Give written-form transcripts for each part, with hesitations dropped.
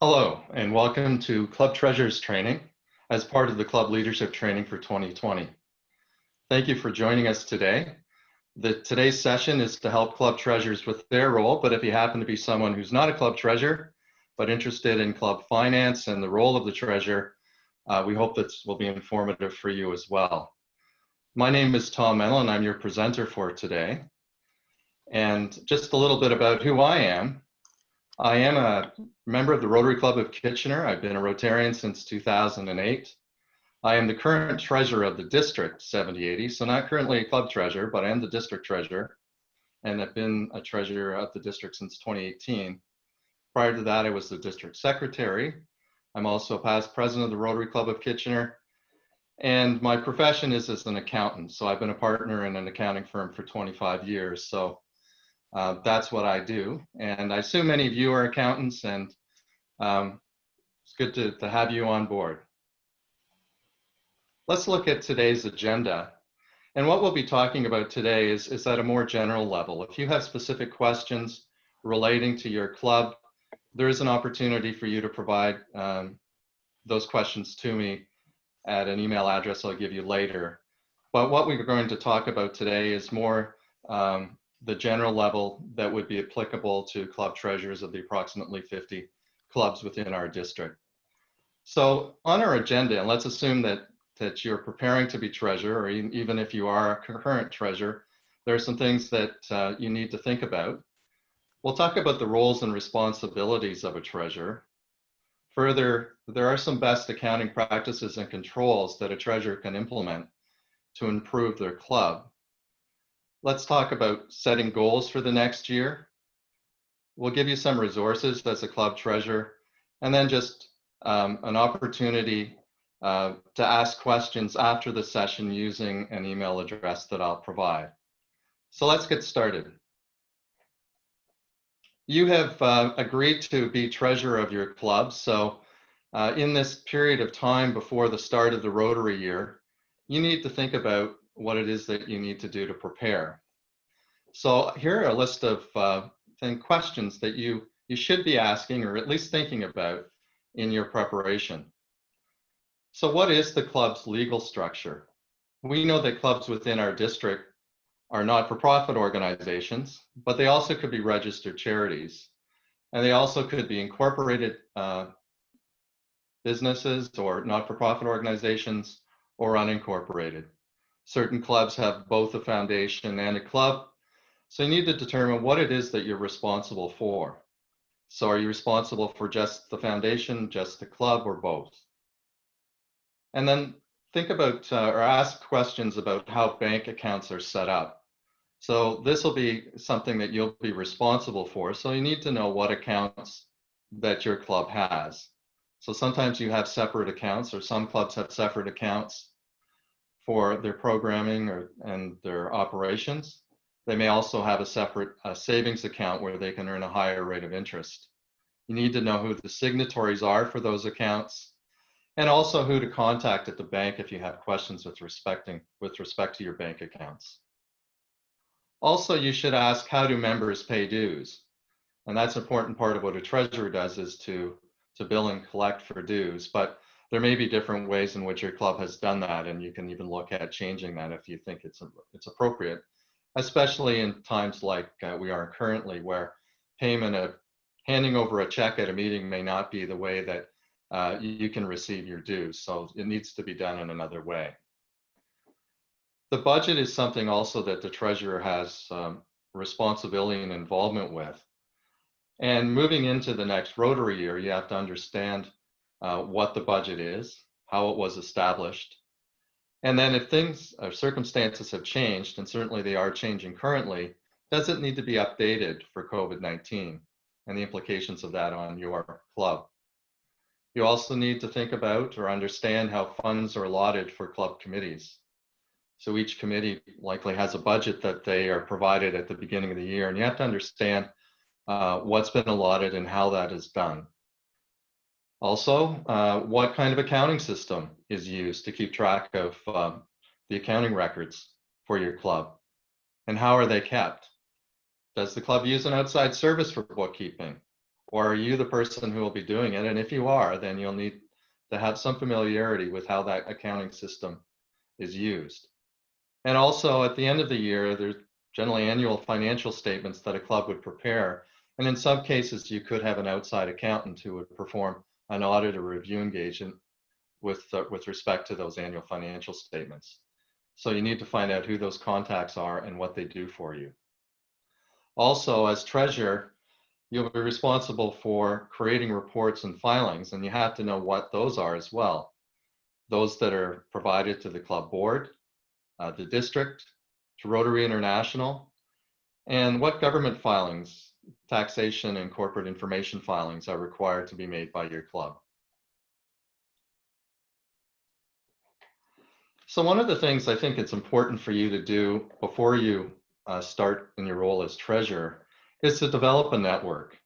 Hello, and welcome to Club Treasurers Training as part of the Club Leadership Training for 2020. Thank you for joining us today. Today's session is to help club treasurers with their role, but if you happen to be someone who's not a club treasurer, but interested in club finance and the role of the treasurer, we hope this will be informative for you as well. My name is Tom Mennel, and I'm your presenter for today. And just a little bit about who I am. I am a member of the Rotary Club of Kitchener. I've been a Rotarian since 2008. I am the current treasurer of the district 7080, so not currently a club treasurer, but I am the district treasurer, and I've been a treasurer of the district since 2018. Prior to that, I was the district secretary. I'm also a past president of the Rotary Club of Kitchener, and my profession is as an accountant. So I've been a partner in an accounting firm for 25 years. So that's what I do. And I assume many of you are accountants, and it's good to have you on board. Let's look at today's agenda. And what we'll be talking about today is at a more general level. If you have specific questions relating to your club, there is an opportunity for you to provide those questions to me at an email address I'll give you later. But what we're going to talk about today is more the general level that would be applicable to club treasurers of the approximately 50 clubs within our district. So on our agenda, and let's assume that you're preparing to be treasurer, or even if you are a current treasurer, there are some things that you need to think about. We'll talk about the roles and responsibilities of a treasurer. Further, there are some best accounting practices and controls that a treasurer can implement to improve their club. Let's talk about setting goals for the next year. We'll give you some resources as a club treasurer, and then just an opportunity to ask questions after the session using an email address that I'll provide. So let's get started. You have agreed to be treasurer of your club. So in this period of time before the start of the Rotary year, you need to think about what it is that you need to do to prepare. So here are a list of questions that you should be asking, or at least thinking about, in your preparation. So what is the club's legal structure? We know that clubs within our district are not-for-profit organizations, but they also could be registered charities. And they also could be incorporated businesses or not-for-profit organizations, or unincorporated. Certain clubs have both a foundation and a club. So you need to determine what it is that you're responsible for. So are you responsible for just the foundation, just the club, or both? And then think about or ask questions about how bank accounts are set up. So this will be something that you'll be responsible for. So you need to know what accounts that your club has. So sometimes you have separate accounts, or some clubs have separate accounts for their programming and their operations. They may also have a separate savings account where they can earn a higher rate of interest. You need to know who the signatories are for those accounts, and also who to contact at the bank if you have questions with respect to your bank accounts. Also, you should ask, how do members pay dues? And that's an important part of what a treasurer does, is to bill and collect for dues. But there may be different ways in which your club has done that, and you can even look at changing that if you think it's appropriate, especially in times like we are currently, where payment of handing over a check at a meeting may not be the way that you can receive your dues. So it needs to be done in another way. The budget is something also that the treasurer has responsibility and involvement with. And moving into the next Rotary year, you have to understand what the budget is, how it was established. And then if things or circumstances have changed, and certainly they are changing currently, does it need to be updated for COVID-19 and the implications of that on your club? You also need to think about or understand how funds are allotted for club committees. So each committee likely has a budget that they are provided at the beginning of the year, and you have to understand what's been allotted and how that is done. Also, what kind of accounting system is used to keep track of the accounting records for your club, and how are they kept? Does the club use an outside service for bookkeeping, Or are you the person who will be doing it? And if you are, then you'll need to have some familiarity with how that accounting system is used. And also at the end of the year, there's generally annual financial statements that a club would prepare. And in some cases, you could have an outside accountant who would perform an audit or review engagement with respect to those annual financial statements. So you need to find out who those contacts are and what they do for you. Also, as treasurer, you'll be responsible for creating reports and filings, and you have to know what those are as well. Those that are provided to the club board, the district, to Rotary International, and what government filings, taxation and corporate information filings are required to be made by your club. So one of the things I think it's important for you to do before you start in your role as treasurer is to develop a network.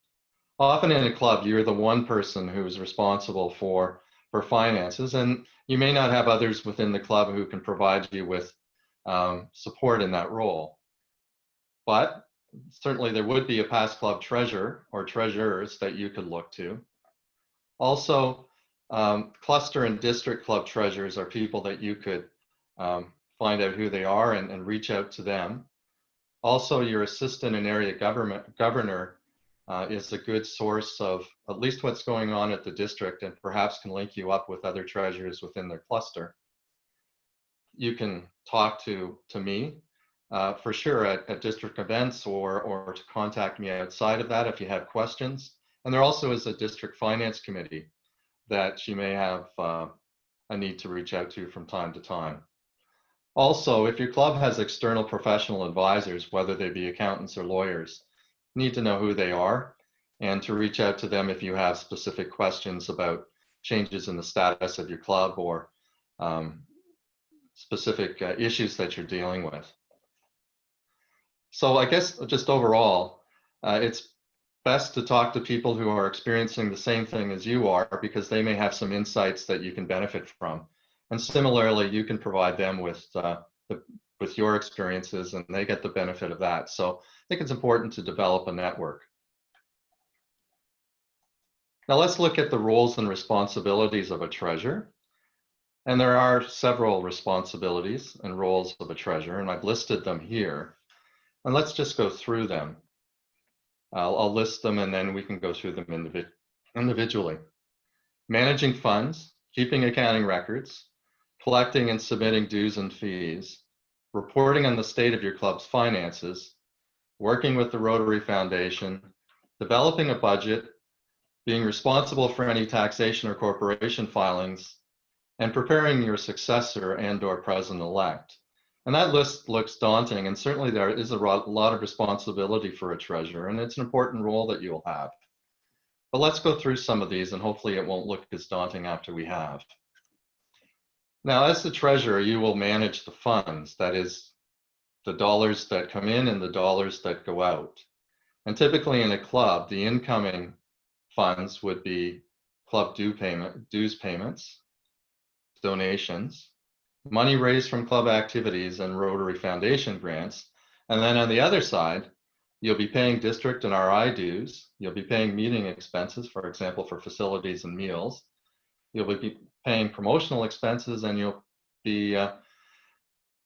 Often in a club, you're the one person who's responsible for finances, and you may not have others within the club who can provide you with support in that role. But certainly there would be a past club treasurer or treasurers that you could look to. Also, cluster and district club treasurers are people that you could find out who they are and reach out to them. Also, your assistant and area governor is a good source of at least what's going on at the district and perhaps can link you up with other treasurers within their cluster. You can talk to me for sure at district events or to contact me outside of that if you have questions. And there also is a district finance committee that you may have a need to reach out to from time to time. Also, if your club has external professional advisors, whether they be accountants or lawyers, you need to know who they are and to reach out to them if you have specific questions about changes in the status of your club or specific issues that you're dealing with. So I guess just overall, it's best to talk to people who are experiencing the same thing as you are because they may have some insights that you can benefit from. And similarly, you can provide them with your experiences and they get the benefit of that. So I think it's important to develop a network. Now let's look at the roles and responsibilities of a treasurer. And there are several responsibilities and roles of a treasurer, and I've listed them here. And let's just go through them. I'll list them and then we can go through them individually. Managing funds, keeping accounting records, collecting and submitting dues and fees, reporting on the state of your club's finances, working with the Rotary Foundation, developing a budget, being responsible for any taxation or corporation filings, and preparing your successor and/or president-elect. And that list looks daunting, and certainly there is a lot of responsibility for a treasurer, and it's an important role that you'll have. But let's go through some of these, and hopefully it won't look as daunting after we have. Now, as the treasurer, you will manage the funds, that is, the dollars that come in and the dollars that go out. And typically in a club, the incoming funds would be club dues payments, donations, money raised from club activities and Rotary Foundation grants. And then on the other side, you'll be paying district and RI dues. You'll be paying meeting expenses, for example, for facilities and meals. You'll be paying promotional expenses, and you'll be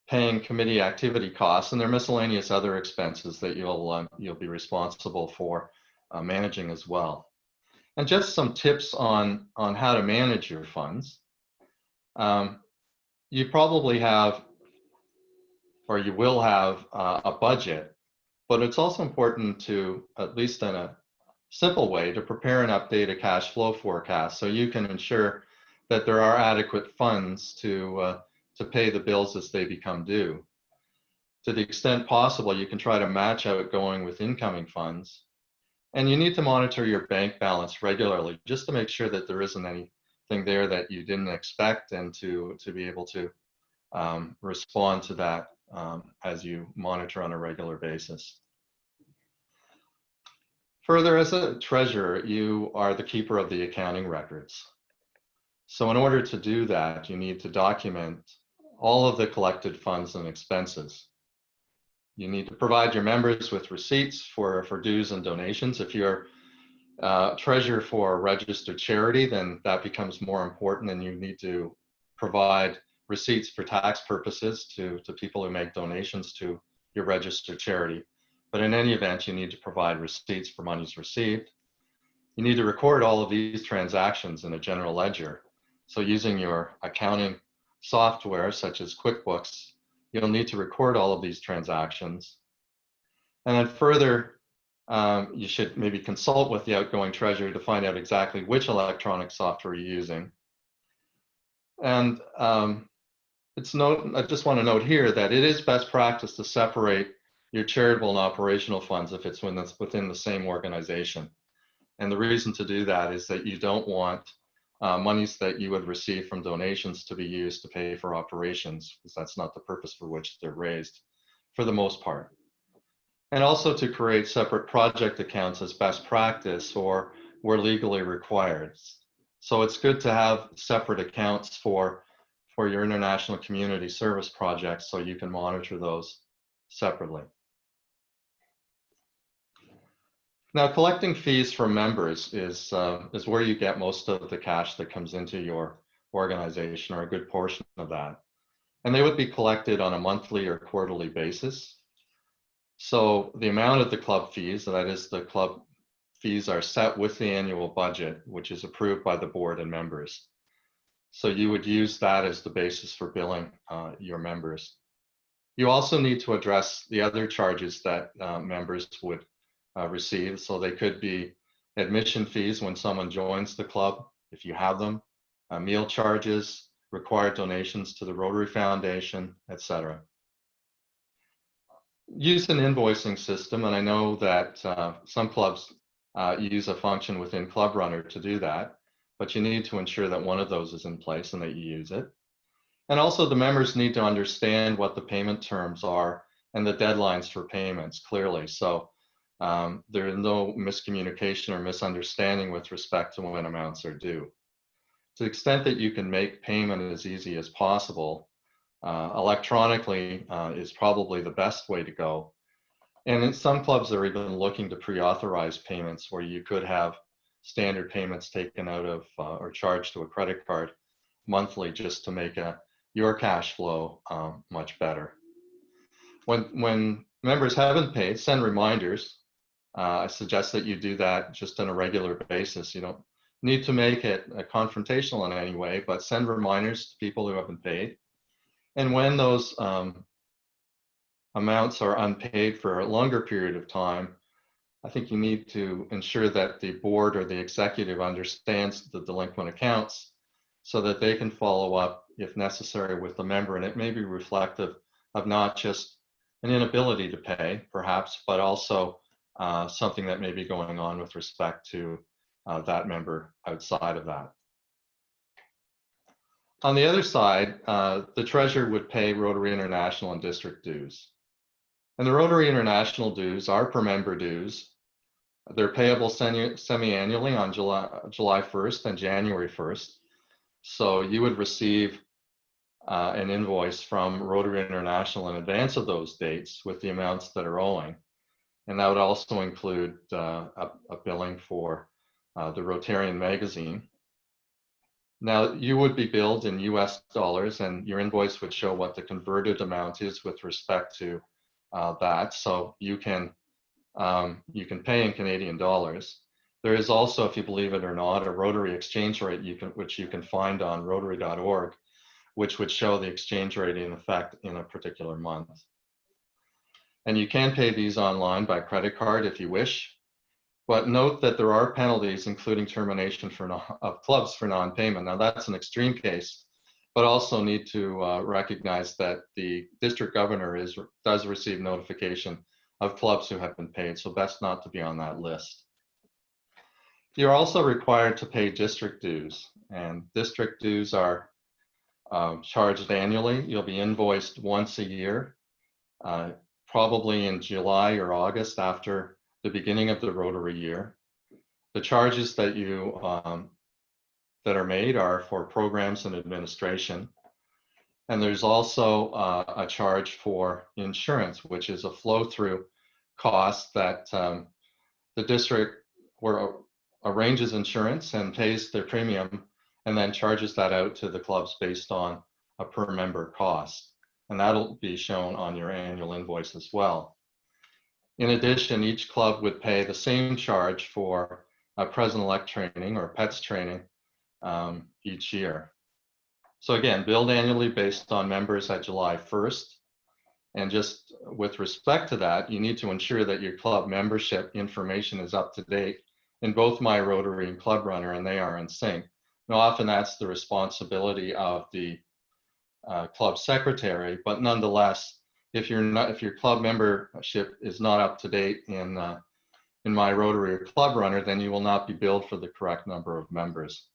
paying committee activity costs, and there are miscellaneous other expenses that you'll be responsible for managing as well. And just some tips on how to manage your funds. You probably have, or you will have a budget, but it's also important to, at least in a simple way, to prepare and update a cash flow forecast so you can ensure that there are adequate funds to pay the bills as they become due. To the extent possible, you can try to match outgoing with incoming funds. And you need to monitor your bank balance regularly just to make sure that there isn't anything there that you didn't expect, and to be able to respond to that as you monitor on a regular basis. Further, as a treasurer, you are the keeper of the accounting records. So in order to do that, you need to document all of the collected funds and expenses. You need to provide your members with receipts for dues and donations. If you're treasurer for a registered charity, then that becomes more important, and you need to provide receipts for tax purposes to people who make donations to your registered charity. But in any event, you need to provide receipts for monies received. You need to record all of these transactions in a general ledger. So using your accounting software, such as QuickBooks, you'll need to record all of these transactions. And then further, you should maybe consult with the outgoing treasurer to find out exactly which electronic software you're using. And I just want to note here that it is best practice to separate your charitable and operational funds if it's within the same organization. And the reason to do that is that you don't want monies that you would receive from donations to be used to pay for operations, because that's not the purpose for which they're raised for the most part. And also to create separate project accounts as best practice or where legally required. So it's good to have separate accounts for your international community service projects so you can monitor those separately. Now, collecting fees from members is where you get most of the cash that comes into your organization, or a good portion of that. And they would be collected on a monthly or quarterly basis. So the amount of the club fees, that is, the club fees, are set with the annual budget, which is approved by the board and members. So you would use that as the basis for billing your members. You also need to address the other charges that members would receive. So they could be admission fees when someone joins the club, if you have them, meal charges, required donations to the Rotary Foundation, etc. Use an invoicing system, and I know that some clubs use a function within Club Runner to do that, but you need to ensure that one of those is in place and that you use it. And also the members need to understand what the payment terms are and the deadlines for payments clearly. So there is no miscommunication or misunderstanding with respect to when amounts are due. To the extent that you can make payment as easy as possible, electronically is probably the best way to go. And in some clubs are even looking to pre-authorize payments where you could have standard payments taken out of or charged to a credit card monthly, just to make your cash flow much better. When members haven't paid, send reminders. I suggest that you do that just on a regular basis. You don't need to make it confrontational in any way, but send reminders to people who haven't paid. And when those amounts are unpaid for a longer period of time, I think you need to ensure that the board or the executive understands the delinquent accounts so that they can follow up if necessary with the member. And it may be reflective of not just an inability to pay, perhaps, but also something that may be going on with respect to that member outside of that. On the other side, the treasurer would pay Rotary International and district dues. And the Rotary International dues are per member dues. They're payable semi-annually on July 1st and January 1st. So you would receive an invoice from Rotary International in advance of those dates with the amounts that are owing. And that would also include a billing for the Rotarian magazine. Now, you would be billed in US dollars, and your invoice would show what the converted amount is with respect to that. So you can pay in Canadian dollars. There is also, if you believe it or not, a Rotary exchange rate which you can find on rotary.org, which would show the exchange rate in effect in a particular month. And you can pay these online by credit card if you wish. But note that there are penalties, including termination of clubs for non-payment. Now that's an extreme case, but also need to recognize that the district governor does receive notification of clubs who have been paid, so best not to be on that list. You're also required to pay district dues, and district dues are charged annually. You'll be invoiced once a year, probably in July or August after the beginning of the Rotary year. The charges that that are made are for programs and administration. And there's also a charge for insurance, which is a flow-through cost that the district, where arranges insurance and pays their premium and then charges that out to the clubs based on a per member cost. And that'll be shown on your annual invoice as well. In addition, each club would pay the same charge for President-elect training or PETS training each year. So again, billed annually based on members at July 1st. And just with respect to that, you need to ensure that your club membership information is up to date in both My Rotary and Club Runner, and they are in sync. Now, often that's the responsibility of the club secretary, but nonetheless, if your club membership is not up to date in My Rotary or Club Runner, then you will not be billed for the correct number of members.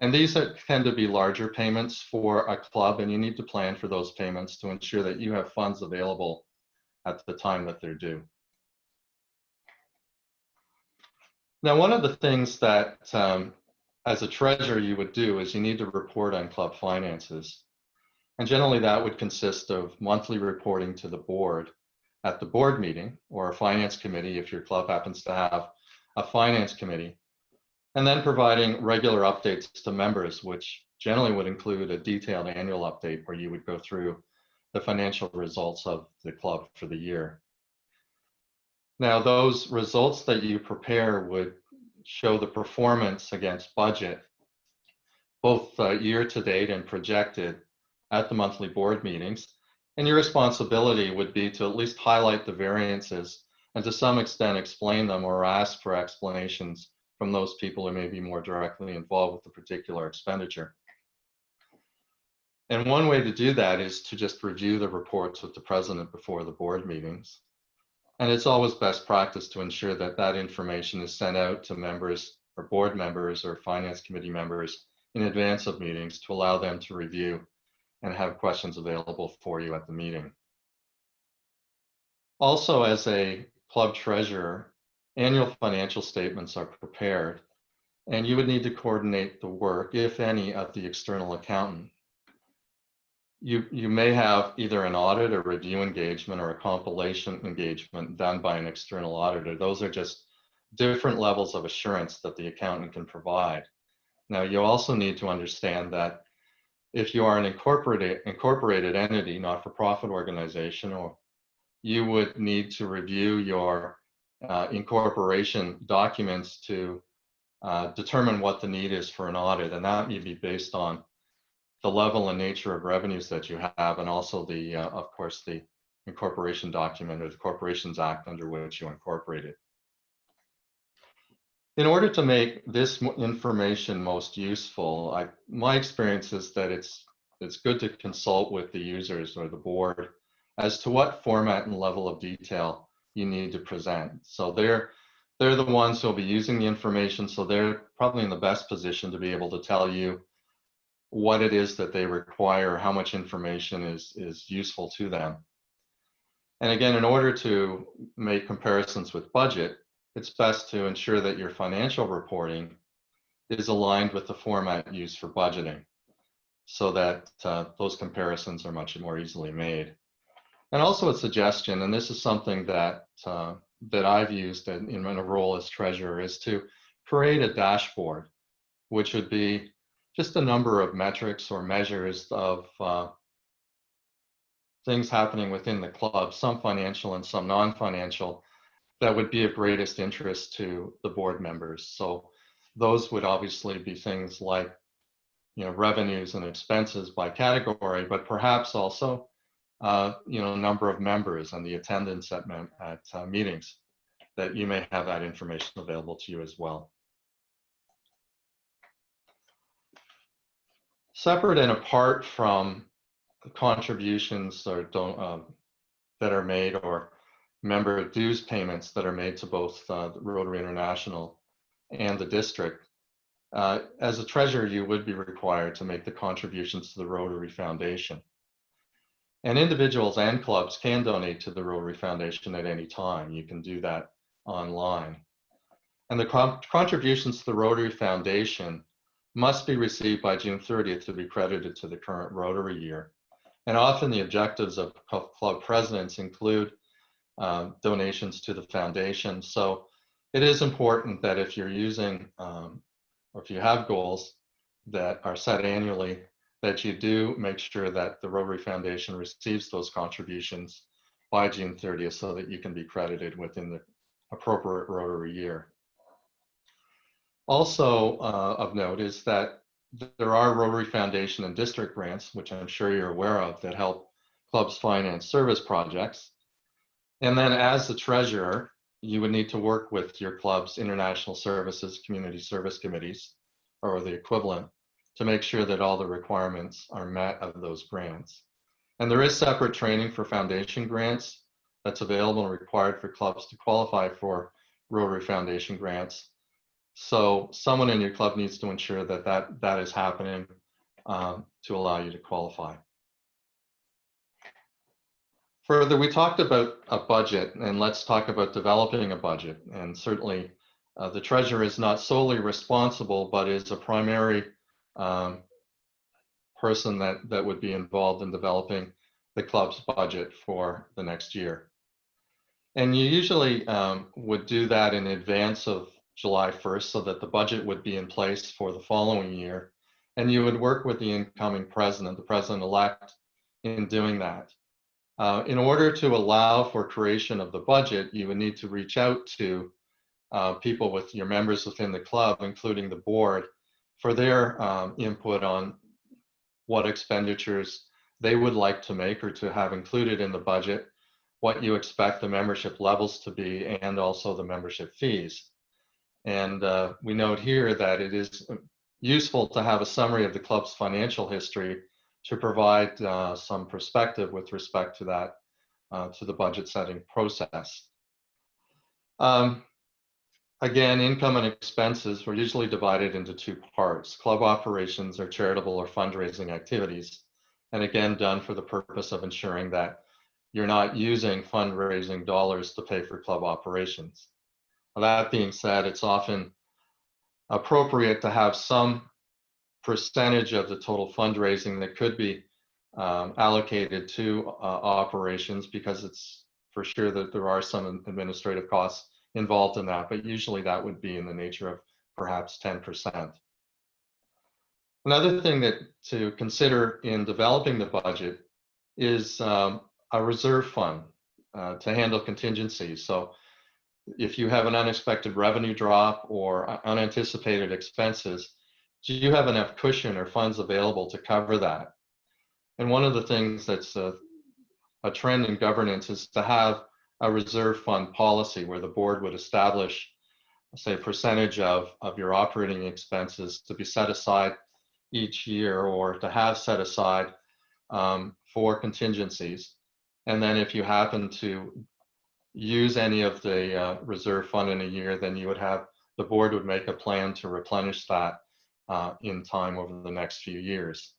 And these tend to be larger payments for a club, and you need to plan for those payments to ensure that you have funds available at the time that they're due. Now, one of the things that as a treasurer you would do is you need to report on club finances. And generally that would consist of monthly reporting to the board at the board meeting, or a finance committee if your club happens to have a finance committee, and then providing regular updates to members, which generally would include a detailed annual update where you would go through the financial results of the club for the year. Now, those results that you prepare would show the performance against budget, both year to date and projected at the monthly board meetings. And your responsibility would be to at least highlight the variances and to some extent explain them or ask for explanations from those people who may be more directly involved with the particular expenditure. And one way to do that is to just review the reports with the president before the board meetings. And it's always best practice to ensure that that information is sent out to members or board members or finance committee members in advance of meetings to allow them to review and have questions available for you at the meeting. Also, as a club treasurer, annual financial statements are prepared, and you would need to coordinate the work, if any, of the external accountant. You may have either an audit or review engagement or a compilation engagement done by an external auditor. Those are just different levels of assurance that the accountant can provide. Now, you also need to understand that if you are an incorporated entity, not-for-profit organization, or you would need to review your incorporation documents to determine what the need is for an audit, and that may be based on the level and nature of revenues that you have, and also the, of course, the incorporation document or the Corporations Act under which you incorporated. In order to make this information most useful, my experience is that it's good to consult with the users or the board as to what format and level of detail you need to present. So they're the ones who will be using the information, so they're probably in the best position to be able to tell you what it is that they require, how much information is useful to them. And again, in order to make comparisons with budget, it's best to ensure that your financial reporting is aligned with the format used for budgeting, so that those comparisons are much more easily made. And also a suggestion, and this is something that I've used in my role as treasurer, is to create a dashboard, which would be just a number of metrics or measures of things happening within the club, some financial and some non-financial, that would be of greatest interest to the board members. So those would obviously be things like, revenues and expenses by category, but perhaps also, number of members and the attendance at meetings, that you may have that information available to you as well. Separate and apart from contributions or that are made, or member dues payments that are made to both Rotary International and the district, as a treasurer, you would be required to make the contributions to the Rotary Foundation. And individuals and clubs can donate to the Rotary Foundation at any time. You can do that online. And the contributions to the Rotary Foundation must be received by June 30th to be credited to the current Rotary year. And often the objectives of club presidents include donations to the foundation. So it is important that if you're using, or if you have goals that are set annually, that you do make sure that the Rotary Foundation receives those contributions by June 30th so that you can be credited within the appropriate Rotary year. Also of note is that there are Rotary Foundation and district grants, which I'm sure you're aware of, that help clubs finance service projects. And then as the treasurer, you would need to work with your club's international services, community service committees, or the equivalent, to make sure that all the requirements are met of those grants. And there is separate training for foundation grants that's available and required for clubs to qualify for Rotary Foundation grants. So someone in your club needs to ensure that that is happening to allow you to qualify. Further, we talked about a budget, and let's talk about developing a budget. And certainly the treasurer is not solely responsible, but is a primary person that would be involved in developing the club's budget for the next year. And you usually would do that in advance of July 1st so that the budget would be in place for the following year. And you would work with the incoming president, the president-elect, in doing that. In order to allow for creation of the budget, you would need to reach out to people with your members within the club, including the board, for their input on what expenditures they would like to make or to have included in the budget, what you expect the membership levels to be, and also the membership fees. And we note here that it is useful to have a summary of the club's financial history to provide some perspective with respect to that, to the budget setting process. Again, income and expenses were usually divided into two parts: club operations or charitable or fundraising activities, and again, done for the purpose of ensuring that you're not using fundraising dollars to pay for club operations. That being said, it's often appropriate to have some percentage of the total fundraising that could be allocated to operations, because it's for sure that there are some administrative costs involved in that, but usually that would be in the nature of perhaps 10%. Another thing that to consider in developing the budget is a reserve fund to handle contingencies. So if you have an unexpected revenue drop or unanticipated expenses, do you have enough cushion or funds available to cover that? And one of the things that's a trend in governance is to have a reserve fund policy where the board would establish, say, a percentage of your operating expenses to be set aside each year, or to have set aside for contingencies. And then if you happen to use any of the reserve fund in a year, then you would have, the board would make a plan to replenish that in time over the next few years.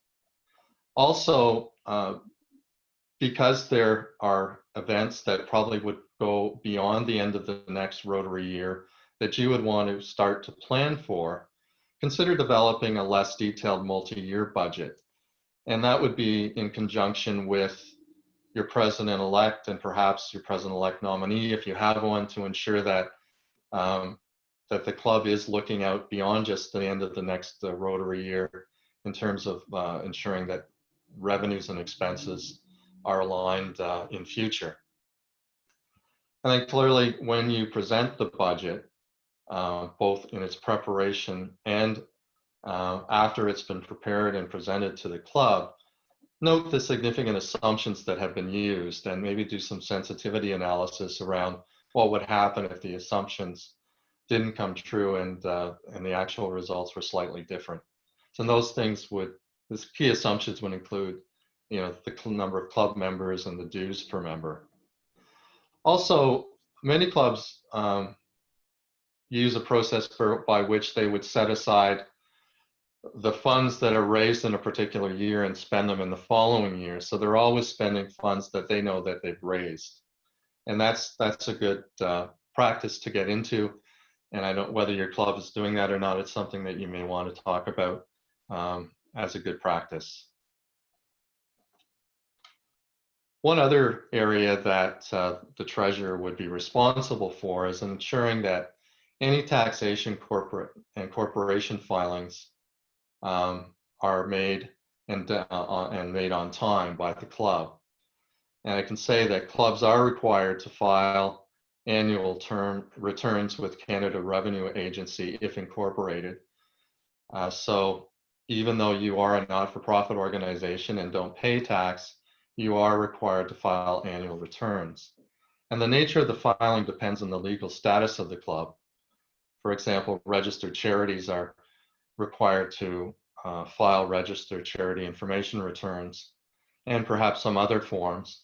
Also, because there are events that probably would go beyond the end of the next Rotary year that you would want to start to plan for, consider developing a less detailed multi-year budget. And that would be in conjunction with your president-elect and perhaps your president-elect nominee, if you have one, to ensure that that the club is looking out beyond just the end of the next Rotary year in terms of ensuring that revenues and expenses are aligned in future. And then clearly, when you present the budget, both in its preparation and after it's been prepared and presented to the club, note the significant assumptions that have been used and maybe do some sensitivity analysis around what would happen if the assumptions didn't come true and the actual results were slightly different. So those things would, these key assumptions would include, you know, the number of club members and the dues per member. Also, many clubs use a process by which they would set aside the funds that are raised in a particular year and spend them in the following year. So they're always spending funds that they know that they've raised. And that's a good practice to get into. And I don't, whether your club is doing that or not, it's something that you may want to talk about as a good practice. One other area that the treasurer would be responsible for is ensuring that any taxation corporate and corporation filings are made and made on time by the club. And I can say that clubs are required to file annual term returns with Canada Revenue Agency if incorporated. So even though you are a not-for-profit organization and don't pay tax, you are required to file annual returns. And the nature of the filing depends on the legal status of the club. For example, registered charities are required to file registered charity information returns and perhaps some other forms.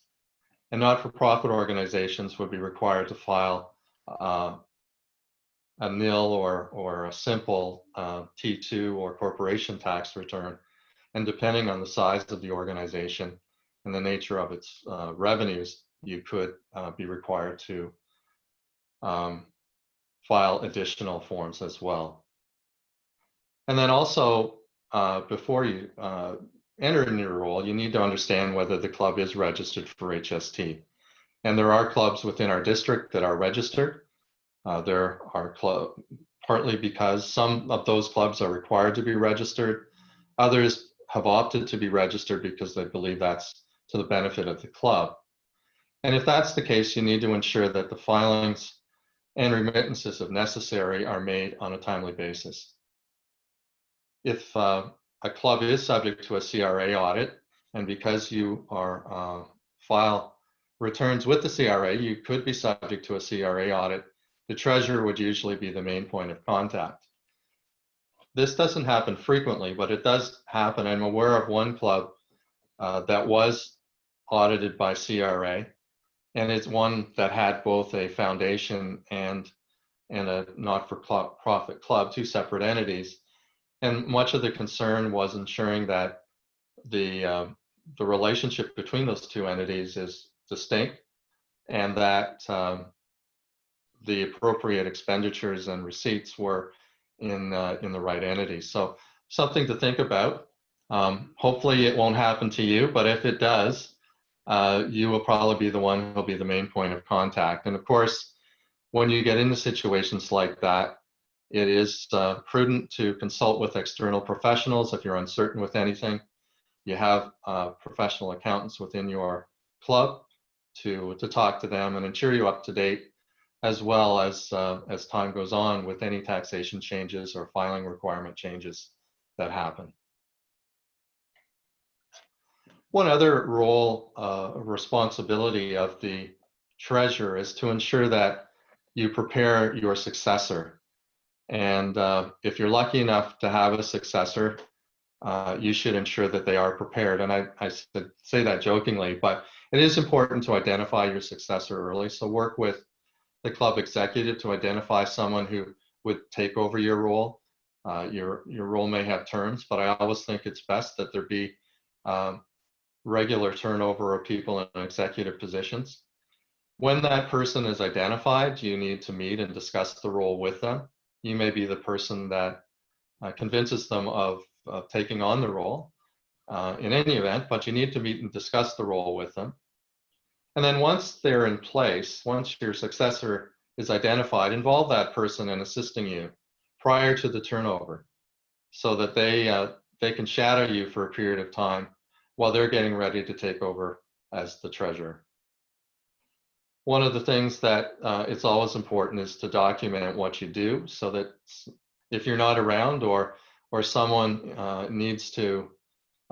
And not-for-profit organizations would be required to file a nil or a simple T2 or corporation tax return. And depending on the size of the organization and the nature of its revenues, you could be required to file additional forms as well. And then also, before you enter in your role, you need to understand whether the club is registered for HST. And there are clubs within our district that are registered. There are partly because some of those clubs are required to be registered. Others have opted to be registered because they believe that's to the benefit of the club. And if that's the case, you need to ensure that the filings and remittances, if necessary, are made on a timely basis. If a club is subject to a CRA audit, and because you are file returns with the CRA, you could be subject to a CRA audit. The treasurer would usually be the main point of contact. This doesn't happen frequently, but it does happen. I'm aware of one club that was audited by CRA, and it's one that had both a foundation and a not-for-profit club, two separate entities. And much of the concern was ensuring that the relationship between those two entities is distinct, and that the appropriate expenditures and receipts were in the right entity. So something to think about. Hopefully it won't happen to you, but if it does, you will probably be the one who will be the main point of contact. And of course, when you get into situations like that, it is prudent to consult with external professionals if you're uncertain with anything. You have professional accountants within your club to talk to them and ensure you up to date, as well as time goes on with any taxation changes or filing requirement changes that happen. One other role, responsibility of the treasurer is to ensure that you prepare your successor. And if you're lucky enough to have a successor, you should ensure that they are prepared. And I say that jokingly, but it is important to identify your successor early. So work with the club executive to identify someone who would take over your role. Your role may have terms, but I always think it's best that there be regular turnover of people in executive positions. When that person is identified, you need to meet and discuss the role with them. You may be the person that convinces them of taking on the role in any event, but you need to meet and discuss the role with them. And then once they're in place, once your successor is identified, involve that person in assisting you prior to the turnover so that they can shadow you for a period of time while they're getting ready to take over as the treasurer. One of the things that it's always important is to document what you do so that if you're not around or someone needs to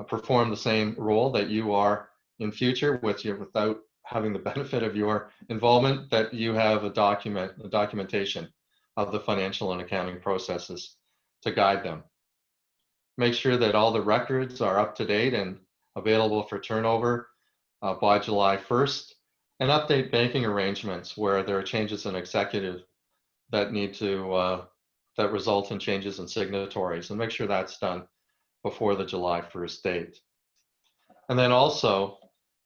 perform the same role that you are in future without having the benefit of your involvement, that you have a documentation of the financial and accounting processes to guide them. Make sure that all the records are up to date and available for turnover by July 1st, and update banking arrangements where there are changes in executive that need to that result in changes in signatories, and make sure that's done before the July 1st date. And then also,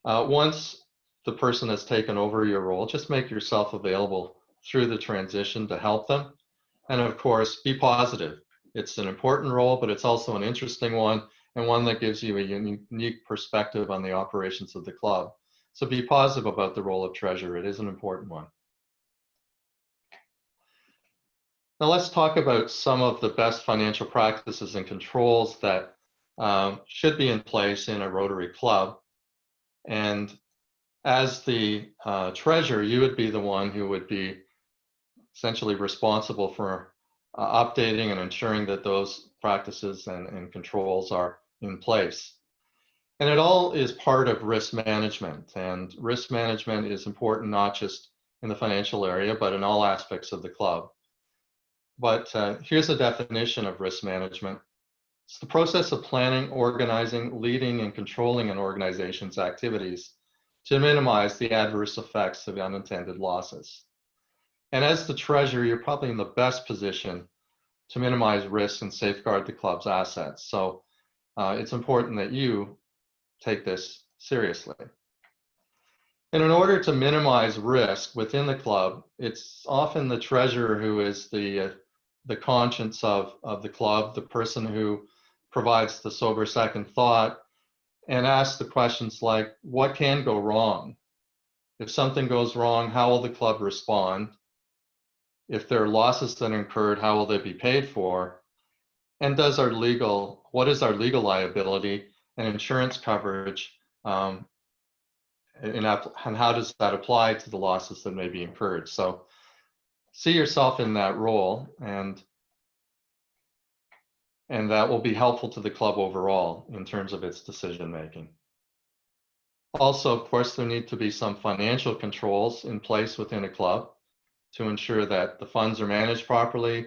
once the person has taken over your role, just make yourself available through the transition to help them. And of course, be positive. It's an important role, but it's also an interesting one, and one that gives you a unique perspective on the operations of the club. So be positive about the role of treasurer. It is an important one. Now let's talk about some of the best financial practices and controls that should be in place in a Rotary Club. And as the treasurer, you would be the one who would be essentially responsible for updating and ensuring that those practices and controls are in place. And it all is part of risk management. And risk management is important not just in the financial area, but in all aspects of the club. But here's a definition of risk management. It's the process of planning, organizing, leading, and controlling an organization's activities to minimize the adverse effects of unintended losses. And as the treasurer, you're probably in the best position to minimize risk and safeguard the club's assets. So it's important that you take this seriously. And in order to minimize risk within the club, it's often the treasurer who is the conscience of the club, the person who provides the sober second thought and asks the questions like, what can go wrong? If something goes wrong, how will the club respond? If there are losses that are incurred, how will they be paid for? And what is our legal liability and insurance coverage? And how does that apply to the losses that may be incurred? So see yourself in that role, and that will be helpful to the club overall in terms of its decision making. Also, of course, there need to be some financial controls in place within a club to ensure that the funds are managed properly,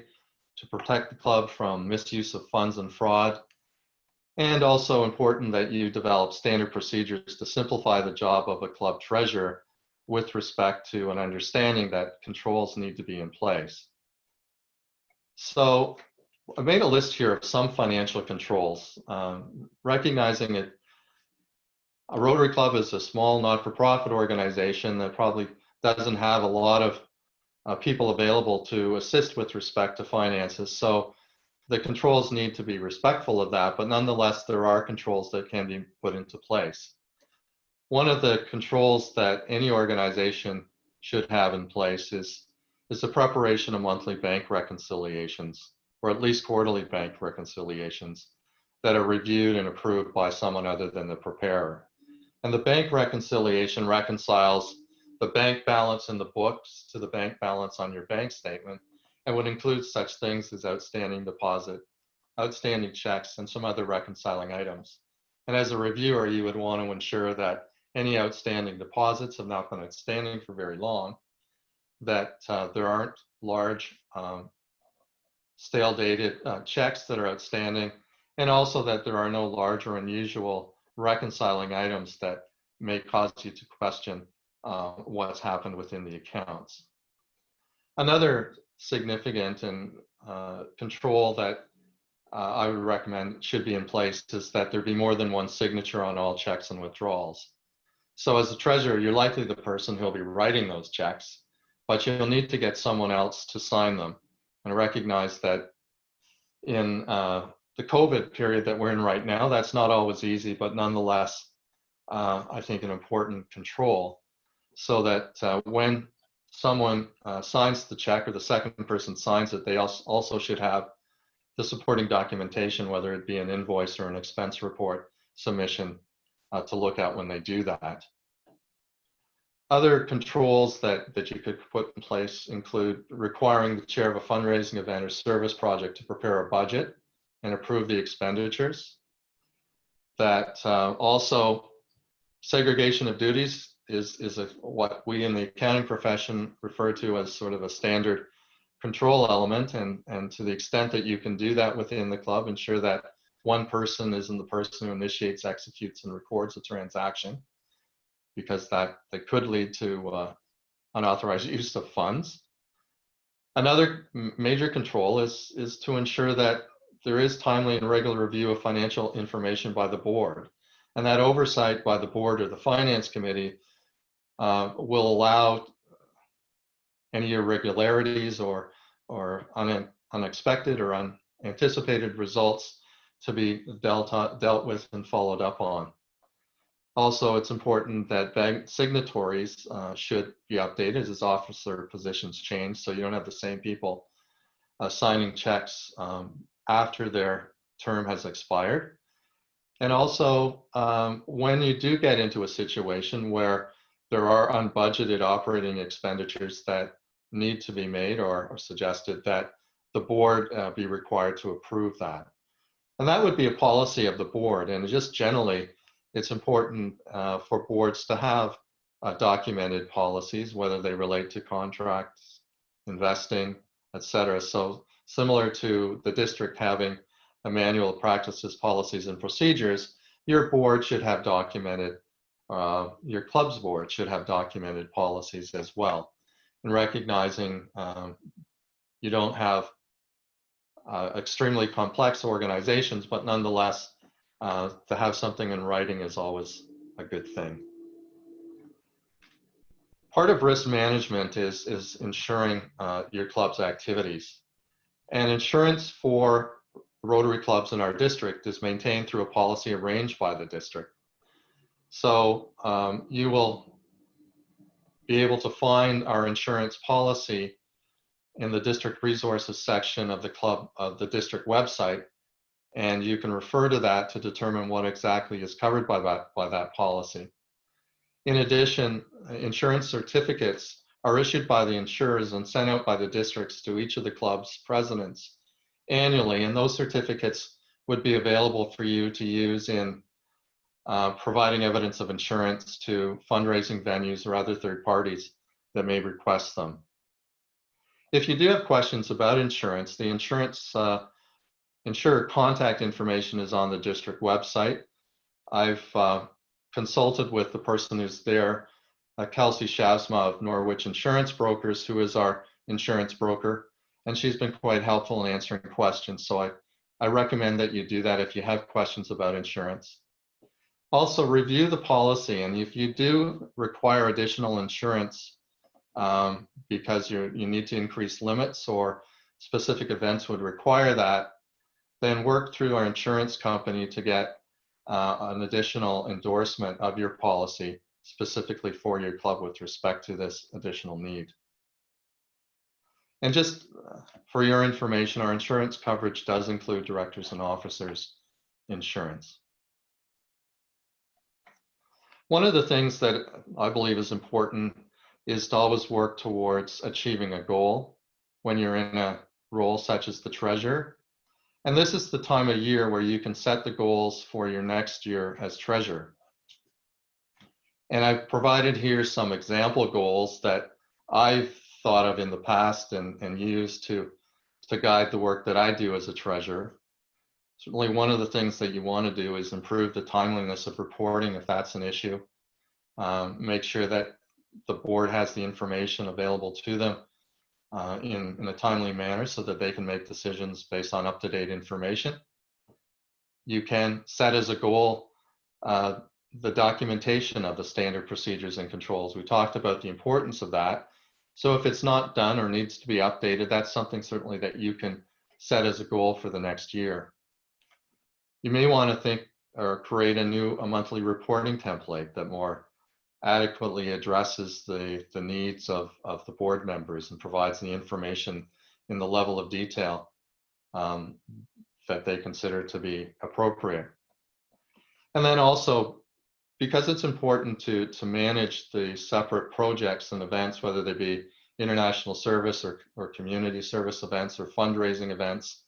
to protect the club from misuse of funds and fraud, and also important that you develop standard procedures to simplify the job of a club treasurer with respect to an understanding that controls need to be in place. So I made a list here of some financial controls, recognizing it. A Rotary Club is a small not-for-profit organization that probably doesn't have a lot of people available to assist with respect to finances. So the controls need to be respectful of that, but nonetheless, there are controls that can be put into place. One of the controls that any organization should have in place is the preparation of monthly bank reconciliations, or at least quarterly bank reconciliations that are reviewed and approved by someone other than the preparer. And the bank reconciliation reconciles the bank balance in the books to the bank balance on your bank statement, and would include such things as outstanding deposit, outstanding checks, and some other reconciling items. And as a reviewer, you would want to ensure that any outstanding deposits have not been outstanding for very long, that there aren't large stale dated checks that are outstanding, and also that there are no large or unusual reconciling items that may cause you to question what's happened within the accounts. Another significant and control that I would recommend should be in place is that there be more than one signature on all checks and withdrawals. So as a treasurer, you're likely the person who'll be writing those checks, but you'll need to get someone else to sign them, and recognize that in the COVID period that we're in right now, that's not always easy, but nonetheless, I think an important control, so that when someone signs the check or the second person signs it, they also should have the supporting documentation, whether it be an invoice or an expense report submission to look at when they do that. Other controls that you could put in place include requiring the chair of a fundraising event or service project to prepare a budget and approve the expenditures. That also segregation of duties is what we in the accounting profession refer to as sort of a standard control element, and to the extent that you can do that within the club, ensure that one person isn't the person who initiates, executes, and records a transaction, because that could lead to unauthorized use of funds. Another major control is to ensure that there is timely and regular review of financial information by the board, and that oversight by the board or the finance committee will allow any irregularities or unexpected or unanticipated results to be dealt with and followed up on. Also, it's important that bank signatories should be updated as officer positions change, so you don't have the same people signing checks after their term has expired. And also, when you do get into a situation where there are unbudgeted operating expenditures that need to be made or suggested, that the board be required to approve that. And that would be a policy of the board. And just generally, it's important for boards to have documented policies, whether they relate to contracts, investing, etc. So similar to the district having a manual of practices, policies, and procedures, your board should have documented, your club's board should have documented policies as well. And recognizing you don't have extremely complex organizations, but nonetheless, to have something in writing is always a good thing. Part of risk management is ensuring your club's activities. And insurance for Rotary clubs in our district is maintained through a policy arranged by the district. So you will be able to find our insurance policy in the district resources section of the district website, and you can refer to that to determine what exactly is covered by that policy. In addition, insurance certificates are issued by the insurers and sent out by the districts to each of the club's presidents annually, and those certificates would be available for you to use in providing evidence of insurance to fundraising venues or other third parties that may request them. If you do have questions about insurance, the insurer contact information is on the district website. I've consulted with the person who's there, Kelsey Shavsma of Norwich Insurance Brokers, who is our insurance broker, and she's been quite helpful in answering questions. So I recommend that you do that if you have questions about insurance. Also, review the policy, and if you do require additional insurance because you need to increase limits or specific events would require that, then work through our insurance company to get an additional endorsement of your policy specifically for your club with respect to this additional need. And just for your information, our insurance coverage does include directors and officers insurance. One of the things that I believe is important is to always work towards achieving a goal when you're in a role such as the treasurer. And this is the time of year where you can set the goals for your next year as treasurer. And I've provided here some example goals that I've thought of in the past and used to guide the work that I do as a treasurer. Certainly one of the things that you want to do is improve the timeliness of reporting if that's an issue. Make sure that the board has the information available to them in a timely manner so that they can make decisions based on up-to-date information. You can set as a goal the documentation of the standard procedures and controls. We talked about the importance of that. So if it's not done or needs to be updated, that's something certainly that you can set as a goal for the next year. You may want to think or create a monthly reporting template that more adequately addresses the needs of the board members and provides the information in the level of detail that they consider to be appropriate. And then also, because it's important to manage the separate projects and events, whether they be international service or community service events or fundraising events,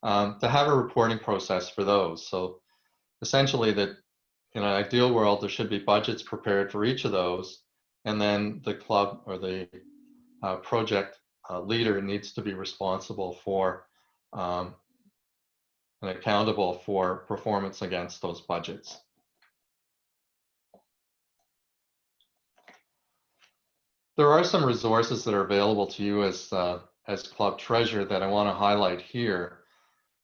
to have a reporting process for those. So essentially that in an ideal world, there should be budgets prepared for each of those, and then the club or the project leader needs to be responsible for and accountable for performance against those budgets. There are some resources that are available to you as club treasurer that I want to highlight here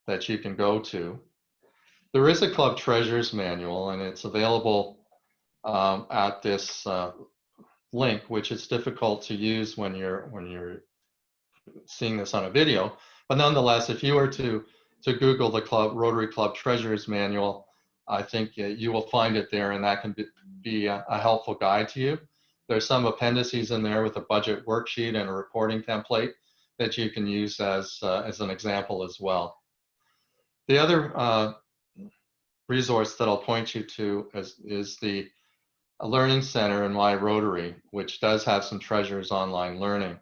that you can go to. There is a club treasurer's manual, and it's available at this link, which is difficult to use when you're seeing this on a video. But nonetheless, if you were to Google the Rotary Club Treasurer's Manual, I think you will find it there, and that can be a helpful guide to you. There's some appendices in there with a budget worksheet and a reporting template that you can use as an example as well. The other resource that I'll point you to is the Learning Center in my Rotary, which does have some Treasurer's online learning.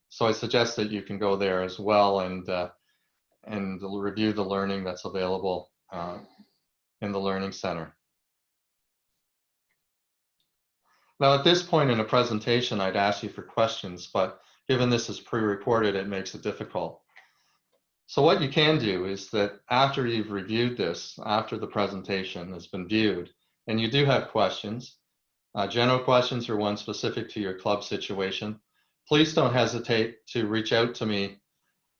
So I suggest that you can go there as well and review the learning that's available in the Learning Center. Now, at this point in a presentation, I'd ask you for questions, but given this is pre-recorded, it makes it difficult. So what you can do is that after you've reviewed this, after the presentation has been viewed, and you do have questions, general questions or one specific to your club situation, please don't hesitate to reach out to me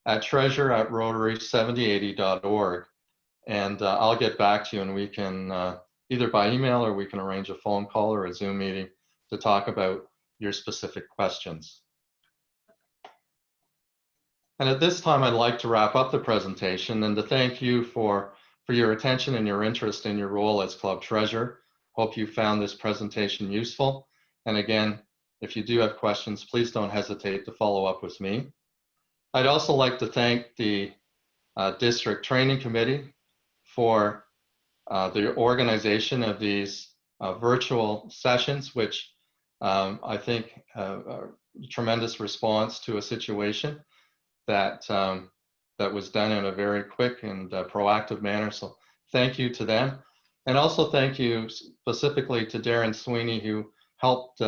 at treasurer@rotary7080.org, and I'll get back to you, and we can either by email or we can arrange a phone call or a Zoom meeting to talk about your specific questions. And at this time, I'd like to wrap up the presentation and to thank you for your attention and your interest in your role as club treasurer. Hope you found this presentation useful. And again, if you do have questions, please don't hesitate to follow up with me. I'd also like to thank the District Training Committee for the organization of these virtual sessions, which I think a tremendous response to a situation that was done in a very quick and proactive manner. So thank you to them. And also thank you specifically to Darren Sweeney, who helped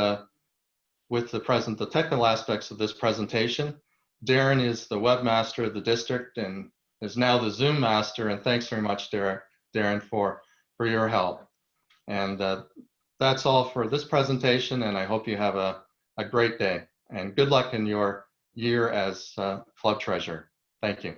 with the technical aspects of this presentation. Darren is the webmaster of the district and is now the Zoom master. And thanks very much, Darren, for your help. And that's all for this presentation. And I hope you have a great day and good luck in your year as club treasurer. Thank you.